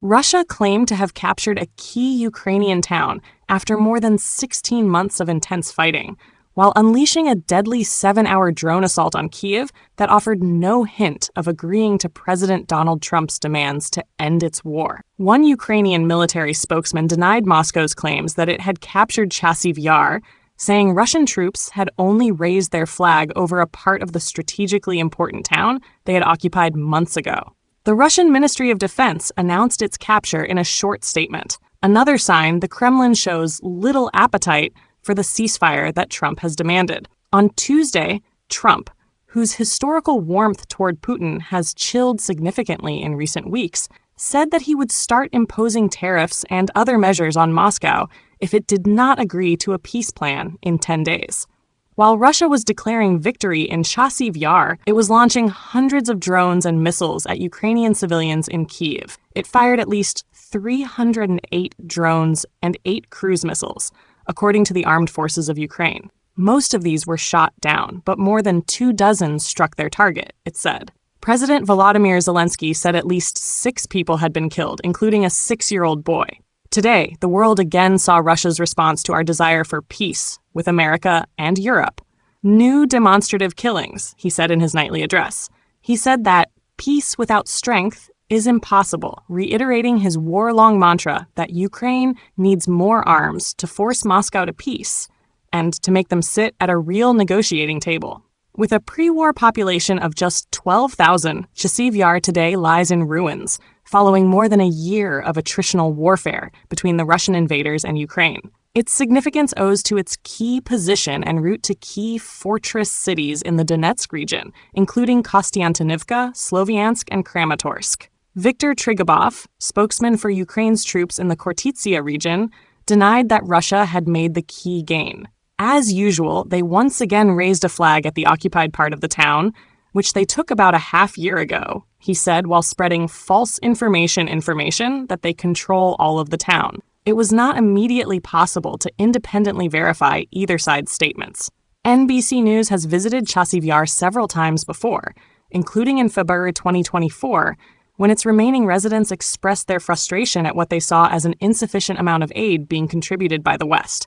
Russia claimed to have captured a key Ukrainian town after more than 16 months of intense fighting, while unleashing a deadly 7-hour drone assault on Kyiv that offered no hint of agreeing to President Donald Trump's demands to end its war. One Ukrainian military spokesman denied Moscow's claims that it had captured Chasiv Yar, saying Russian troops had only raised their flag over a part of the strategically important town they had occupied months ago. The Russian Ministry of Defense announced its capture in a short statement, another sign the Kremlin shows little appetite for the ceasefire that Trump has demanded. On Tuesday, Trump, whose historical warmth toward Putin has chilled significantly in recent weeks, said that he would start imposing tariffs and other measures on Moscow if it did not agree to a peace plan in 10 days. While Russia was declaring victory in Chasiv Yar, it was launching hundreds of drones and missiles at Ukrainian civilians in Kyiv. It fired at least 308 drones and 8 cruise missiles, according to the armed forces of Ukraine. Most of these were shot down, but more than 24 struck their target, it said. President Volodymyr Zelensky said at least 6 people had been killed, including a 6-year-old boy. Today, the world again saw Russia's response to our desire for peace with America and Europe. New demonstrative killings, he said in his nightly address. He said that peace without strength is impossible, reiterating his war-long mantra that Ukraine needs more arms to force Moscow to peace and to make them sit at a real negotiating table. With a pre-war population of just 12,000, Chasiv Yar today lies in ruins, following more than a year of attritional warfare between the Russian invaders and Ukraine. Its significance owes to its key position en route to key fortress cities in the Donetsk region, including Kostiantynivka, Sloviansk, and Kramatorsk. Viktor Trigubov, spokesman for Ukraine's troops in the Khortytsia region, denied that Russia had made the key gain. As usual, they once again raised a flag at the occupied part of the town, which they took about a half year ago, he said, while spreading false information that they control all of the town. It was not immediately possible to independently verify either side's statements. NBC News has visited Chasiv Yar several times before, including in February 2024, when its remaining residents expressed their frustration at what they saw as an insufficient amount of aid being contributed by the West.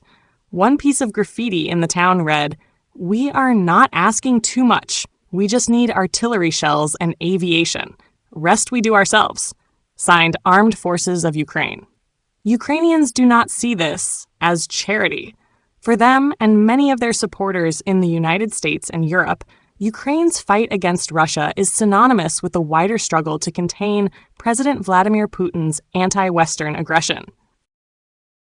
One piece of graffiti in the town read, "We are not asking too much. We just need artillery shells and aviation. Rest we do ourselves." Signed, Armed Forces of Ukraine. Ukrainians do not see this as charity. For them and many of their supporters in the United States and Europe, Ukraine's fight against Russia is synonymous with the wider struggle to contain President Vladimir Putin's anti-Western aggression.